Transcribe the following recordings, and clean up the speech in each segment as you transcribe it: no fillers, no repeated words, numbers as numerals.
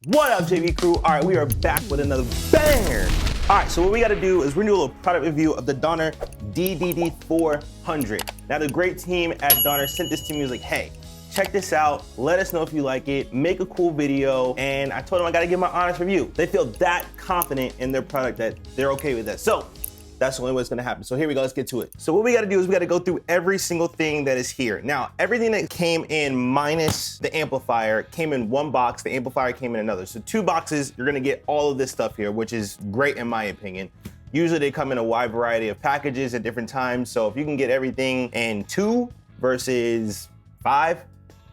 What up, JV crew? All right, we are back with another banger. All right, so what we got to do is we're gonna do a little product review of the Donner DED-400. Now, the great team at Donner sent this to me, was like, hey, check this out. Let us know if you like it. Make a cool video. And I told them I got to give my honest review. They feel that confident in their product that they're okay with that. So that's the only way it's gonna happen. So here we go, let's get to it. So what we gotta do is we gotta go through every single thing that is here. Now, everything that came in minus the amplifier came in one box, the amplifier came in another. So 2 boxes, you're gonna get all of this stuff here, which is great in my opinion. Usually they come in a wide variety of packages at different times. So if you can get everything in 2 versus 5,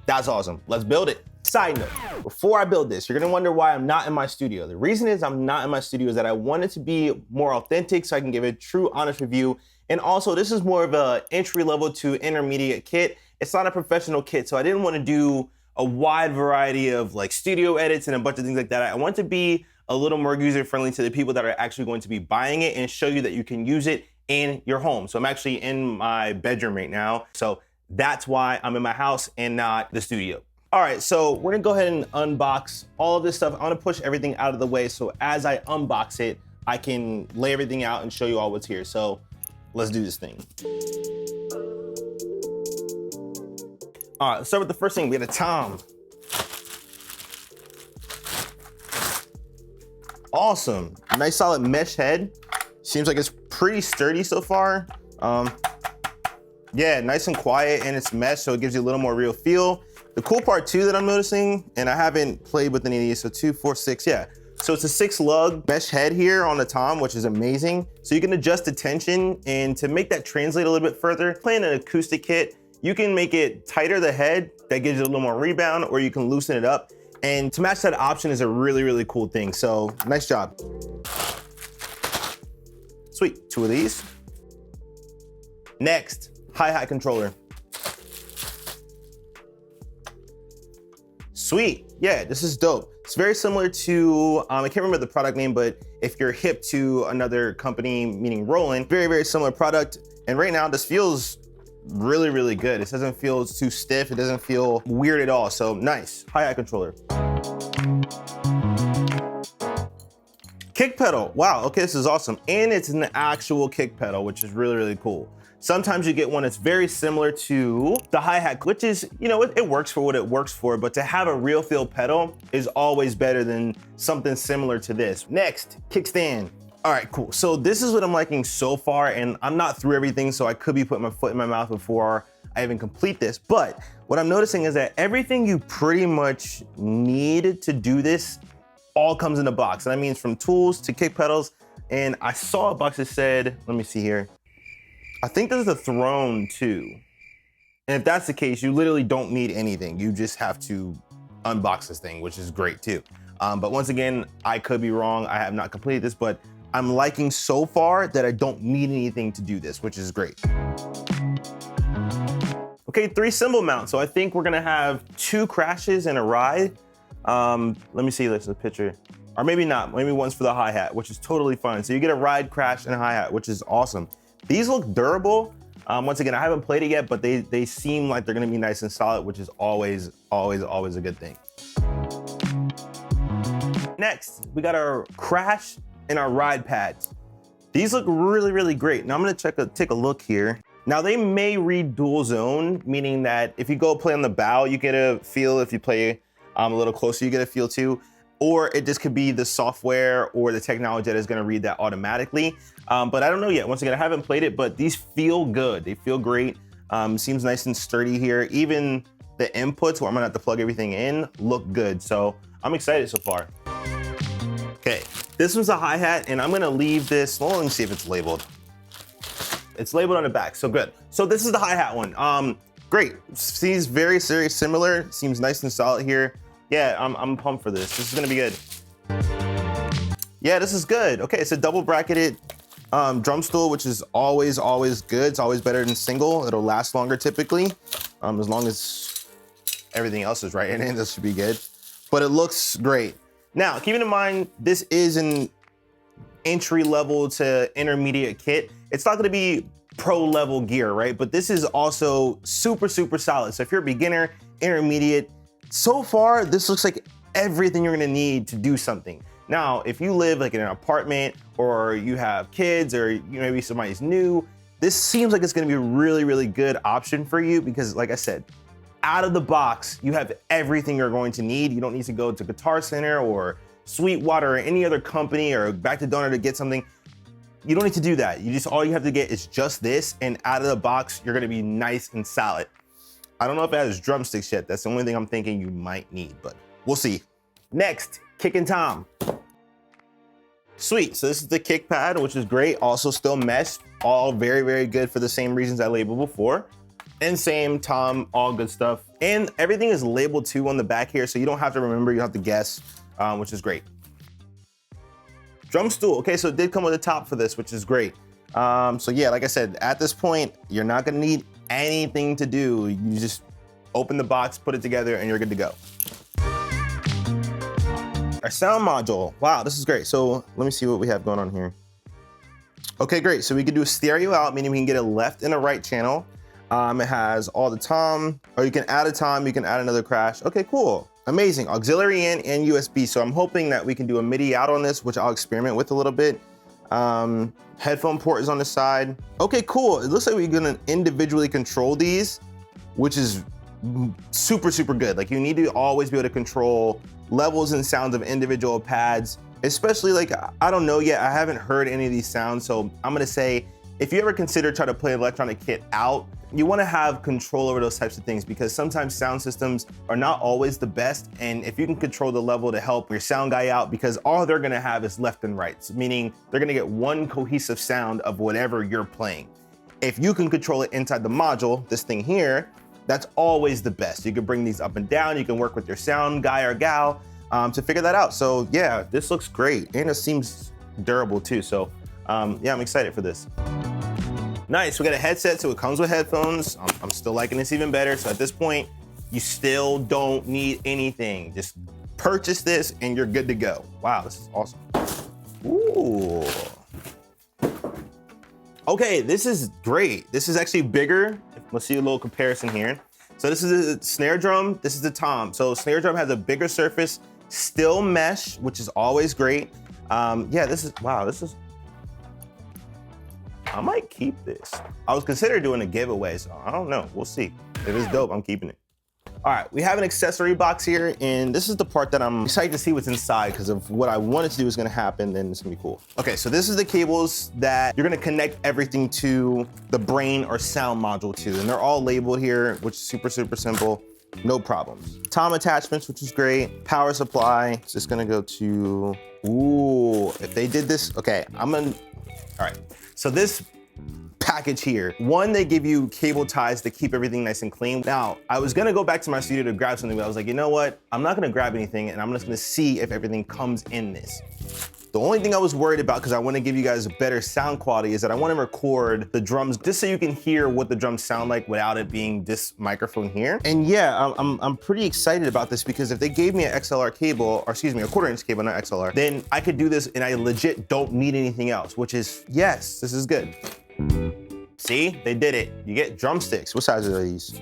that's awesome. Let's build it. Side note, before I build this, you're gonna wonder why I'm not in my studio. The reason is I'm not in my studio is that I want it to be more authentic so I can give a true, honest review. And also, this is more of a entry level to intermediate kit. It's not a professional kit, so I didn't want to do a wide variety of like studio edits and a bunch of things like that. I want to be a little more user-friendly to the people that are actually going to be buying it and show you that you can use it in your home. So I'm actually in my bedroom right now. So that's why I'm in my house and not the studio. All right, so we're gonna go ahead and unbox all of this stuff. I'm gonna push everything out of the way so as I unbox it, I can lay everything out and show you all what's here. So let's do this thing. All right, let's start with the first thing. We got a tom. Awesome, nice solid mesh head. Seems like it's pretty sturdy so far. Yeah, nice and quiet, and it's mesh, so it gives you a little more real feel. The cool part too that I'm noticing, and I haven't played with any of these, so 2, 4, 6, yeah. So it's a 6-lug mesh head here on the tom, which is amazing. So you can adjust the tension, and to make that translate a little bit further, playing an acoustic kit, you can make it tighter the head, that gives you a little more rebound, or you can loosen it up. And to match that option is a really, really cool thing. So nice job. Sweet, 2 of these. Next, hi-hat controller. Sweet, yeah, this is dope. It's very similar to, I can't remember the product name, but if you're hip to another company, meaning Roland, very, very similar product. And right now this feels really, really good. It doesn't feel too stiff. It doesn't feel weird at all. So nice, hi-hat controller. Kick pedal, wow, okay, this is awesome. And it's an actual kick pedal, which is really, really cool. Sometimes you get one that's very similar to the hi-hat, which is, you know, it works for what it works for, but to have a real feel pedal is always better than something similar to this. Next, kickstand. All right, cool. So this is what I'm liking so far, and I'm not through everything, so I could be putting my foot in my mouth before I even complete this. But what I'm noticing is that everything you pretty much need to do this all comes in a box. And that means from tools to kick pedals. And I saw a box that said, let me see here. I think there's a throne too. And if that's the case, you literally don't need anything. You just have to unbox this thing, which is great too. But once again, I could be wrong. I have not completed this, but I'm liking so far that I don't need anything to do this, which is great. Okay, 3 cymbal mounts. So I think we're gonna have 2 crashes and a ride. Let me see this picture. Or maybe not, maybe one's for the hi-hat, which is totally fine. So you get a ride, crash, and a hi-hat, which is awesome. These look durable. Once again, I haven't played it yet, but they seem like they're gonna be nice and solid, which is always, always, always a good thing. Next, we got our crash and our ride pads. These look really, really great. Now I'm gonna take a look here. Now they may read dual zone, meaning that if you go play on the bow, you get a feel. If you play a little closer, you get a feel too. Or it just could be the software or the technology that is gonna read that automatically. But I don't know yet. Once again, I haven't played it, but these feel good. They feel great. Seems nice and sturdy here. Even the inputs where I'm gonna have to plug everything in look good. So I'm excited so far. Okay, this one's a hi-hat, and I'm gonna leave this, well, let me see if it's labeled. It's labeled on the back, so good. So this is the hi-hat one. Great, seems very similar. Seems nice and solid here. Yeah, I'm pumped for this. This is gonna be good. Yeah, this is good. Okay, it's a double bracketed drum stool, which is always good. It's always better than single. It'll last longer typically, as long as everything else is right in it. This should be good. But it looks great. Now, keeping in mind, this is an entry level to intermediate kit. It's not gonna be pro level gear, right? But this is also super solid. So if you're a beginner, intermediate, so far, this looks like everything you're gonna need to do something. Now, if you live like in an apartment or you have kids or maybe somebody's new, this seems like it's gonna be a really, really good option for you because like I said, out of the box, you have everything you're going to need. You don't need to go to Guitar Center or Sweetwater or any other company or back to Donor to get something. You don't need to do that. All you have to get is just this, and out of the box, you're gonna be nice and solid. I don't know if it has drumsticks yet. That's the only thing I'm thinking you might need, but we'll see. Next, kick and tom. Sweet, so this is the kick pad, which is great. Also still mesh, all very, very good for the same reasons I labeled before. And same tom, all good stuff. And everything is labeled too on the back here, so you don't have to remember, you don't have to guess, which is great. Drum stool, okay, so it did come with a top for this, which is great. So yeah, like I said, at this point, you're not gonna need anything to do. You just open the box, put it together, and you're good to go. Our sound module, wow, this is great. So let me see what we have going on here. Okay, great, so we can do a stereo out, meaning we can get a left and a right channel. It has all the tom, or you can add a tom, you can add another crash. Okay, cool, amazing. Auxiliary in and USB, so I'm hoping that we can do a MIDI out on this, which I'll experiment with a little bit. Headphone port is on the side. Okay, cool. It looks like we're gonna individually control these, which is super, super good. Like you need to always be able to control levels and sounds of individual pads, especially like, I don't know yet, I haven't heard any of these sounds, so I'm gonna say, if you ever consider trying to play an electronic kit out, you wanna have control over those types of things because sometimes sound systems are not always the best, and if you can control the level to help your sound guy out, because all they're gonna have is left and right, meaning they're gonna get one cohesive sound of whatever you're playing. If you can control it inside the module, this thing here, that's always the best. You can bring these up and down, you can work with your sound guy or gal to figure that out. So yeah, this looks great, and it seems durable too, so yeah, I'm excited for this. Nice, we got a headset, so it comes with headphones. I'm still liking this even better. So at this point, you still don't need anything. Just purchase this and you're good to go. Wow, this is awesome. Ooh. Okay, this is great. This is actually bigger. Let's see a little comparison here. So this is a snare drum, this is the tom. So snare drum has a bigger surface, still mesh, which is always great. Yeah, this is, wow, this is, I might keep this. I was considering doing a giveaway, so I don't know. We'll see. If it's dope, I'm keeping it. All right, we have an accessory box here, and this is the part that I'm excited to see what's inside because of what I wanted to do is gonna happen, then it's gonna be cool. Okay, so this is the cables that you're gonna connect everything to the brain or sound module to, and they're all labeled here, which is super, super simple. No problems. Tom attachments, which is great. Power supply, it's just gonna go to, ooh, if they did this, okay, all right. So this package here, one, they give you cable ties to keep everything nice and clean. Now, I was gonna go back to my studio to grab something, but I was like, you know what? I'm not gonna grab anything, and I'm just gonna see if everything comes in this. The only thing I was worried about, because I wanna give you guys a better sound quality, is that I wanna record the drums just so you can hear what the drums sound like without it being this microphone here. And yeah, I'm pretty excited about this because if they gave me an XLR cable, or excuse me, a 1/4 inch cable, not XLR, then I could do this and I legit don't need anything else, which is, yes, this is good. See, they did it. You get drumsticks. What size are these?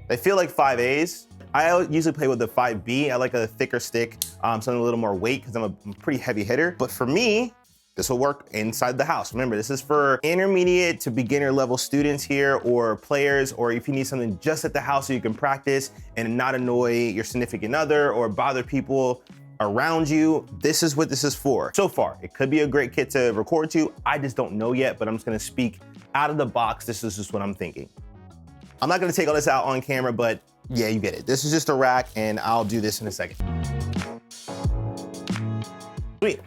They feel like 5As. I usually play with the 5B. I like a thicker stick, something a little more weight because I'm a pretty heavy hitter. But for me, this will work inside the house. Remember, this is for intermediate to beginner level students here, or players, or if you need something just at the house so you can practice and not annoy your significant other or bother people around you, this is what this is for. So far, it could be a great kit to record to. I just don't know yet, but I'm just gonna speak out of the box. This is just what I'm thinking. I'm not gonna take all this out on camera, but yeah, you get it. This is just a rack, and I'll do this in a second. Sweet.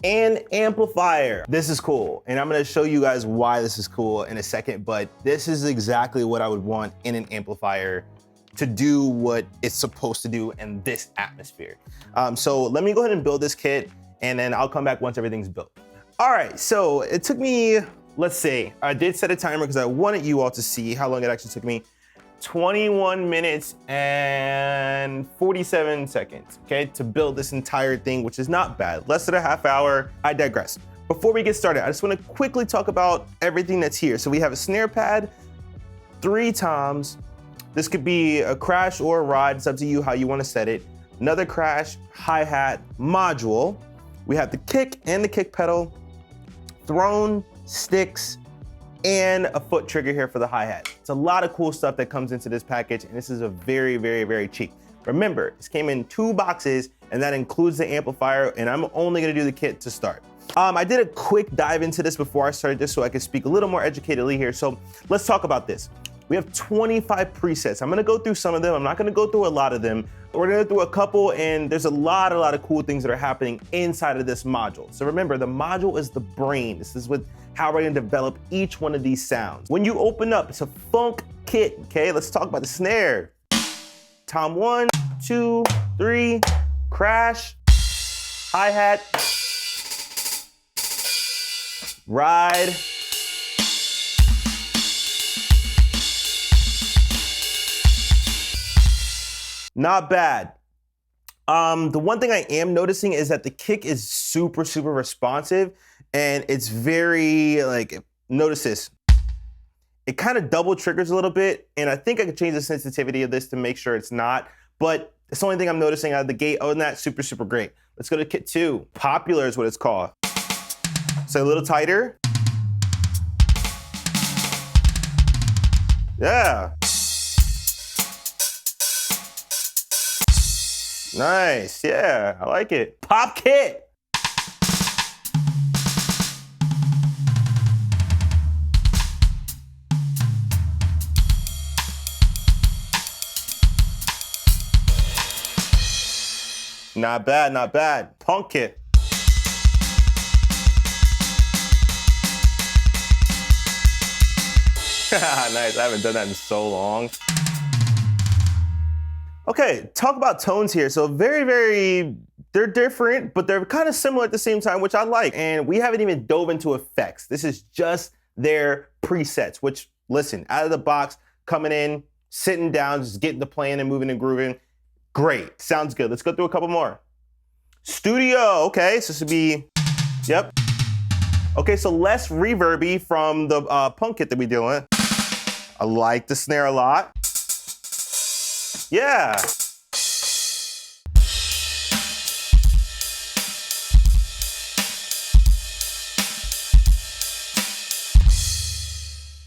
And amplifier. This is cool, and I'm gonna show you guys why this is cool in a second, but this is exactly what I would want in an amplifier to do what it's supposed to do in this atmosphere. So let me go ahead and build this kit, and then I'll come back once everything's built. All right, so it took me, let's see, I did set a timer because I wanted you all to see how long it actually took me. 21 minutes and 47 seconds, okay, to build this entire thing, which is not bad. Less than a half hour. I digress. Before we get started, I just want to quickly talk about everything that's here. So we have a snare pad, 3 toms. This could be a crash or a ride. It's up to you how you want to set it. another crash, hi-hat, module. We have the kick and the kick pedal, throne, sticks, and a foot trigger here for the hi-hat. It's a lot of cool stuff that comes into this package, and this is a very, very, very cheap. Remember, this came in 2 boxes, and that includes the amplifier, and I'm only gonna do the kit to start. I did a quick dive into this before I started this so I could speak a little more educatedly here. So let's talk about this. We have 25 presets. I'm gonna go through some of them. I'm not gonna go through a lot of them. We're gonna go through a couple, and there's a lot of cool things that are happening inside of this module. So remember, the module is the brain. This is how we're gonna develop each one of these sounds. When you open up, it's a funk kit, okay? Let's talk about the snare. Tom 1, 2, 3, crash, hi-hat, ride, not bad. The one thing I am noticing is that the kick is super responsive, and it's very, notice this. It kind of double triggers a little bit, and I think I could change the sensitivity of this to make sure it's not, but it's the only thing I'm noticing out of the gate. Other than that, super great. Let's go to kit 2. Popular is what it's called. So a little tighter. Yeah. Nice, yeah, I like it. Pop kit. Not bad, not bad. Punk kit. Nice, I haven't done that in so long. Okay, talk about tones here. So very, they're different, but they're kind of similar at the same time, which I like. And we haven't even dove into effects. This is just their presets, which, listen, out of the box, coming in, sitting down, just getting the playing and moving and grooving. Great, sounds good. Let's go through a couple more. Studio, okay, so this would be, yep. Okay, so less reverby from the punk kit that we deal with. I like the snare a lot. Yeah.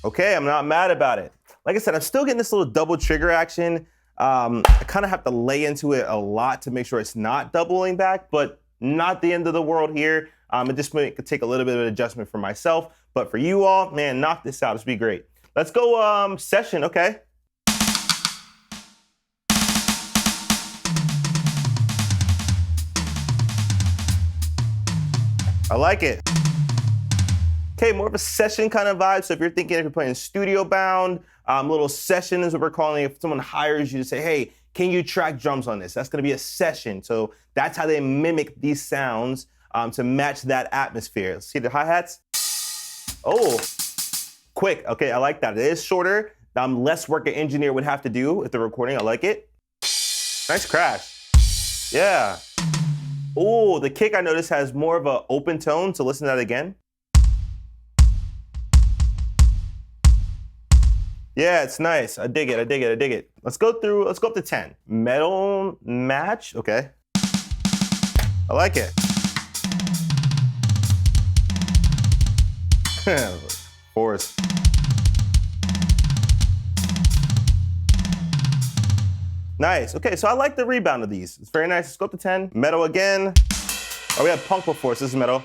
Okay, I'm not mad about it. Like I said, I'm still getting this little double trigger action. I kind of have to lay into it a lot to make sure it's not doubling back, but not the end of the world here. It just could take a little bit of an adjustment for myself, but for you all, man, knock this out. It's be great. Let's go session, okay? I like it. Okay, more of a session kind of vibe. So if you're thinking if you're playing studio bound, little session is what we're calling it. If someone hires you to say, hey, can you track drums on this? That's gonna be a session. So that's how they mimic these sounds to match that atmosphere. Let's see the hi-hats. Oh, quick, okay, I like that. It is shorter. Less work an engineer would have to do with the recording. I like it. Nice crash. Yeah. Oh, the kick I noticed has more of an open tone, so listen to that again. Yeah, it's nice. I dig it. Let's go up to 10. Metal match, okay. I like it. Force. Nice, okay, so I like the rebound of these. It's very nice. Let's go up to 10. Metal again. Oh, we had punk before, so this is metal.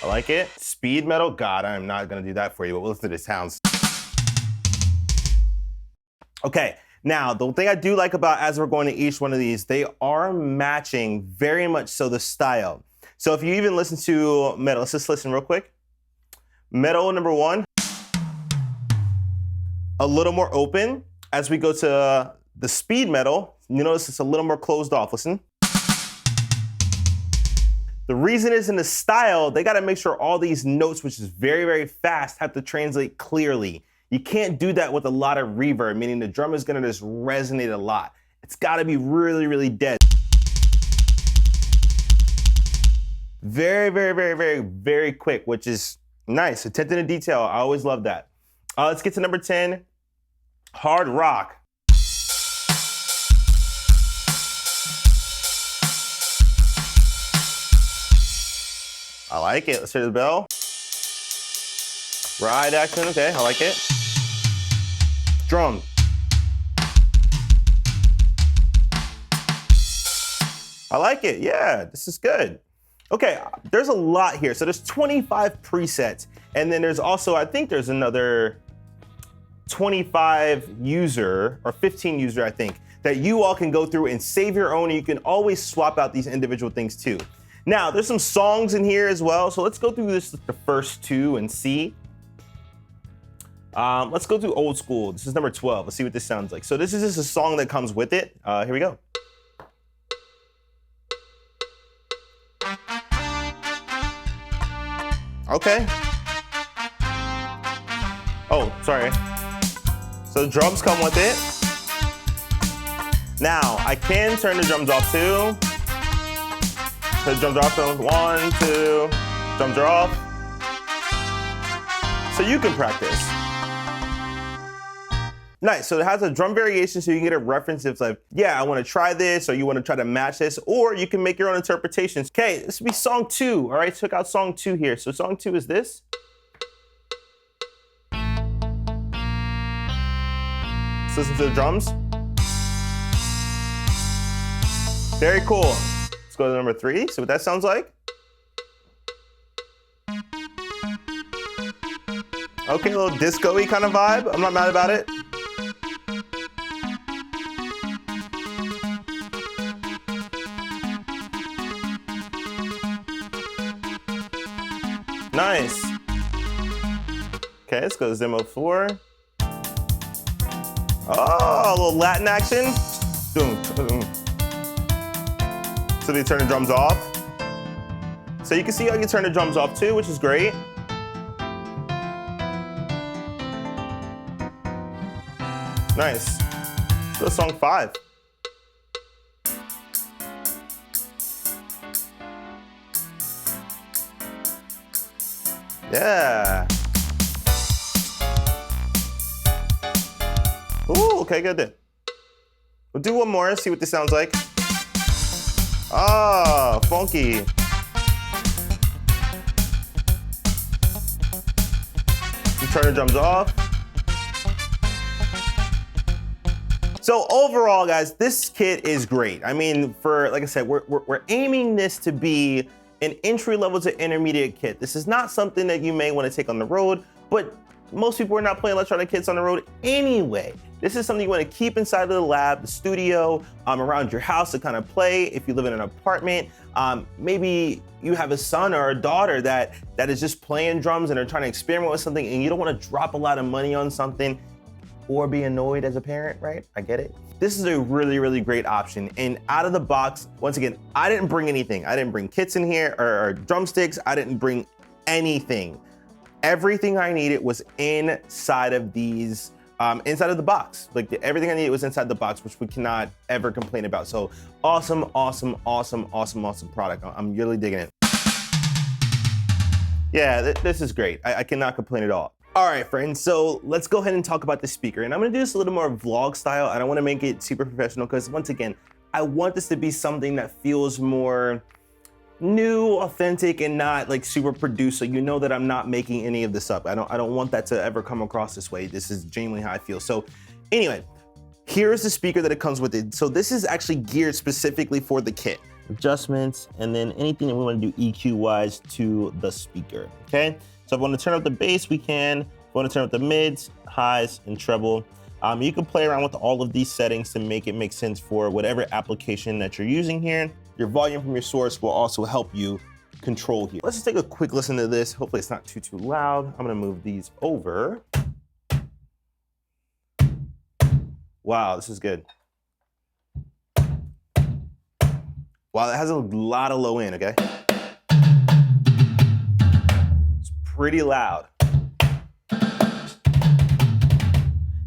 I like it. Speed metal, God, I'm not gonna do that for you, but we'll listen to the sounds. Okay, now the thing I do like about as we're going to each one of these, they are matching very much so the style. So if you even listen to metal, let's just listen real quick. Metal number 1, a little more open. As we go to the speed metal, you notice it's a little more closed off. Listen. The reason is in the style, they gotta make sure all these notes, which is very fast, have to translate clearly. You can't do that with a lot of reverb, meaning the drum is gonna just resonate a lot. It's gotta be really dead. Very, very, very, very, very quick, which is nice. Attention to detail. I always love that. Let's get to number 10, hard rock. I like it. Let's hear the bell. Ride action. Okay, I like it. Drum. I like it. Yeah, this is good. Okay, there's a lot here. So there's 25 presets, and then there's also, I think there's another 25 user or 15 user, I think, that you all can go through and save your own, and you can always swap out these individual things too. Now, there's some songs in here as well, so let's go through this, the first two, and see. Let's go through old school. This is number 12. Let's see what this sounds like. So this is just a song that comes with it. Here we go. Okay. Oh, sorry. So the drums come with it. Now, I can turn the drums off too. So the drums are off, so 1, 2, drums are off. So you can practice. Nice, so it has a drum variation so you can get a reference if like, yeah, I wanna try this, or you wanna try to match this, or you can make your own interpretations. Okay, this would be song 2, all right? Took out song 2 here. So song 2 is this. Let's listen to the drums. Very cool. Let's go to number 3, see what that sounds like. Okay, a little disco-y kind of vibe. I'm not mad about it. Nice. Okay, let's go to demo 4. Oh, a little Latin action. Boom, boom. So they turn the drums off. So you can see how you turn the drums off too, which is great. Nice. Let's go to song 5. Yeah. Ooh, okay, good. We'll do one more and see what this sounds like. Ah, funky. You turn the drums off. So overall, guys, this kit is great. I mean, like I said, we're aiming this to be an entry level to intermediate kit. This is not something that you may want to take on the road, but most people are not playing electronic kits on the road anyway. This is something you want to keep inside of the lab, the studio, around your house to kind of play. If you live in an apartment, maybe you have a son or a daughter that is just playing drums and are trying to experiment with something, and you don't want to drop a lot of money on something or be annoyed as a parent, right? I get it. This is a really, really great option. And out of the box, once again, I didn't bring anything. I didn't bring kits in here or drumsticks. I didn't bring anything. Everything I needed was inside of these, inside of the box. Like everything I needed was inside the box, which we cannot ever complain about. So awesome, awesome, awesome, awesome, awesome product. I'm really digging it. Yeah, this is great. I cannot complain at all. All right, friends, so let's go ahead and talk about the speaker. And I'm gonna do this a little more vlog style. I don't wanna make it super professional because once again, I want this to be something that feels more new, authentic, and not like super produced. So you know that I'm not making any of this up. I don't want that to ever come across this way. This is genuinely how I feel. So anyway, here's the speaker that it comes with it. So this is actually geared specifically for the kit. Adjustments, and then anything that we wanna do EQ wise to the speaker, okay? So if we want to turn up the bass, we can. If we want to turn up the mids, highs, and treble. You can play around with all of these settings to make it make sense for whatever application that you're using here. Your volume from your source will also help you control here. Let's just take a quick listen to this. Hopefully it's not too loud. I'm gonna move these over. Wow, this is good. Wow, that has a lot of low end, okay? Pretty loud.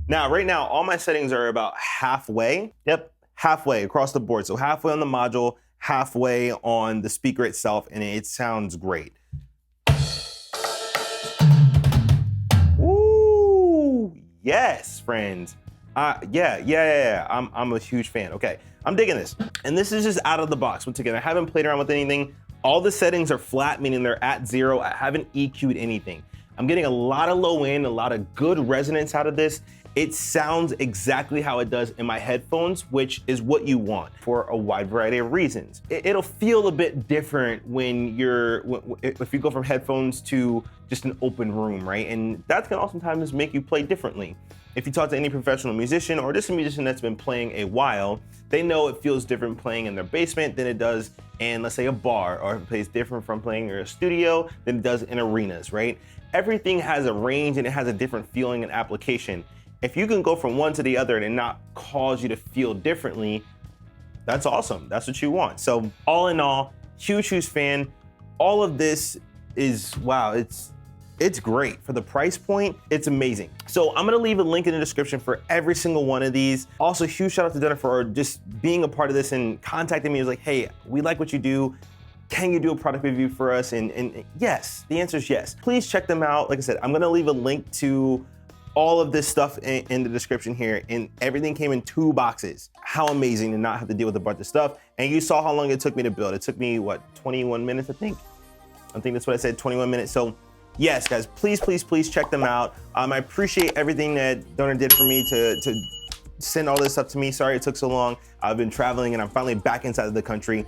Now, right now, all my settings are about halfway. Yep, halfway across the board. So halfway on the module, halfway on the speaker itself, and it sounds great. Ooh, yes, friends. Yeah. I'm a huge fan. Okay, I'm digging this. And this is just out of the box. Once again, I haven't played around with anything. All the settings are flat, meaning they're at 0. I haven't EQ'd anything. I'm getting a lot of low end, a lot of good resonance out of this. It sounds exactly how it does in my headphones, which is what you want for a wide variety of reasons. It'll feel a bit different when if you go from headphones to just an open room, right? And that can oftentimes make you play differently. If you talk to any professional musician or just a musician that's been playing a while, they know it feels different playing in their basement than it does in, let's say, a bar, or it plays different from playing in a studio than it does in arenas, right? Everything has a range and it has a different feeling and application. If you can go from one to the other and not cause you to feel differently, that's awesome. That's what you want. So all in all, huge fan. All of this is, wow, it's great. For the price point, it's amazing. So I'm gonna leave a link in the description for every single one of these. Also, huge shout out to Dunner for just being a part of this and contacting me. He was like, hey, we like what you do. Can you do a product review for us? And yes, the answer is yes. Please check them out. Like I said, I'm gonna leave a link to all of this stuff in the description here, and everything came in 2 boxes. How amazing to not have to deal with a bunch of stuff. And you saw how long it took me to build. It took me, what, 21 minutes, I think? I think that's what I said, 21 minutes. So yes, guys, please check them out. I appreciate everything that Donor did for me to send all this stuff to me. Sorry it took so long. I've been traveling and I'm finally back inside of the country,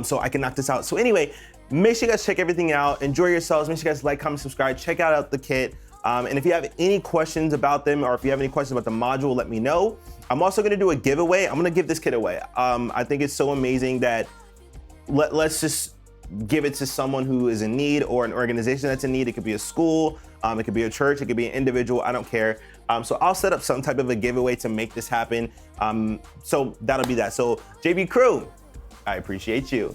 so I can knock this out. So anyway, make sure you guys check everything out. Enjoy yourselves. Make sure you guys like, comment, subscribe. Check out the kit. And if you have any questions about them, or if you have any questions about the module, let me know. I'm also gonna do a giveaway. I'm gonna give this kit away. I think it's so amazing that let's just give it to someone who is in need, or an organization that's in need. It could be a school, it could be a church, it could be an individual, I don't care. So I'll set up some type of a giveaway to make this happen. So that'll be that. So JB Crew, I appreciate you.